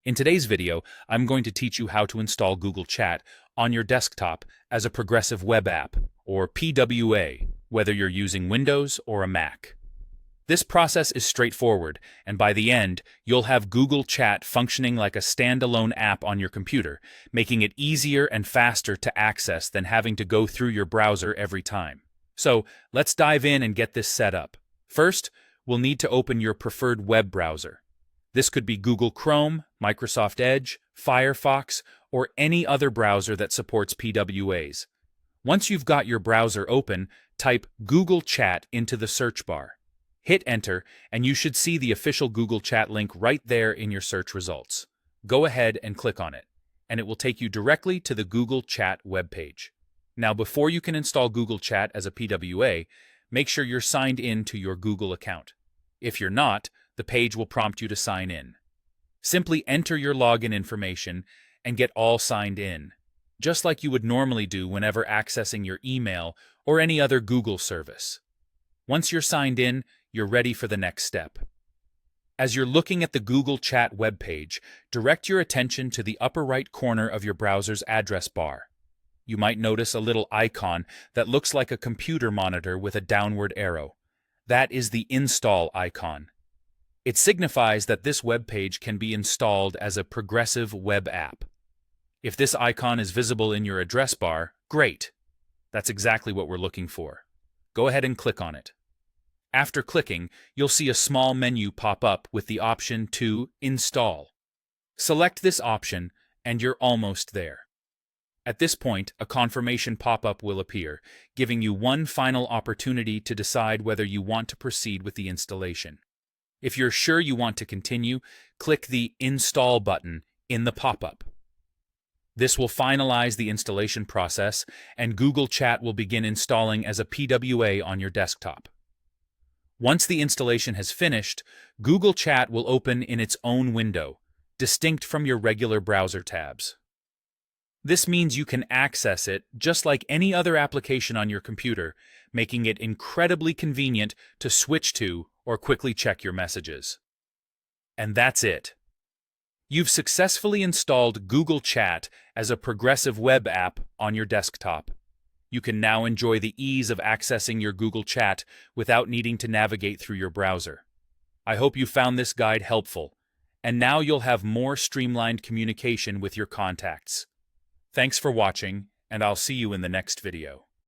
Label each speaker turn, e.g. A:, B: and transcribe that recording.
A: In today's video, I'm going to teach you how to install Google Chat on your desktop as a progressive web app, or PWA, whether you're using Windows or a Mac. This process is straightforward, and by the end, you'll have Google Chat functioning like a standalone app on your computer, making it easier and faster to access than having to go through your browser every time. So, let's dive in and get this set up. First, we'll need to open your preferred web browser. This could be Google Chrome, Microsoft Edge, Firefox, or any other browser that supports PWAs. Once you've got your browser open, type Google Chat into the search bar. Hit Enter, and you should see the official Google Chat link right there in your search results. Go ahead and click on it, and it will take you directly to the Google Chat webpage. Now, before you can install Google Chat as a PWA, make sure you're signed in to your Google account. If you're not, the page will prompt you to sign in. Simply enter your login information and get all signed in, just like you would normally do whenever accessing your email or any other Google service. Once you're signed in, you're ready for the next step. As you're looking at the Google Chat webpage, direct your attention to the upper right corner of your browser's address bar. You might notice a little icon that looks like a computer monitor with a downward arrow. That is the install icon. It signifies that this web page can be installed as a progressive web app. If this icon is visible in your address bar, great. That's exactly what we're looking for. Go ahead and click on it. After clicking, you'll see a small menu pop up with the option to install. Select this option, and you're almost there. At this point, a confirmation pop-up will appear, giving you one final opportunity to decide whether you want to proceed with the installation. If you're sure you want to continue, click the Install button in the pop-up. This will finalize the installation process, and Google Chat will begin installing as a PWA on your desktop. Once the installation has finished, Google Chat will open in its own window, distinct from your regular browser tabs. This means you can access it just like any other application on your computer, making it incredibly convenient to switch to or quickly check your messages. And that's it. You've successfully installed Google Chat as a progressive web app on your desktop. You can now enjoy the ease of accessing your Google Chat without needing to navigate through your browser. I hope you found this guide helpful, and now you'll have more streamlined communication with your contacts. Thanks for watching, and I'll see you in the next video.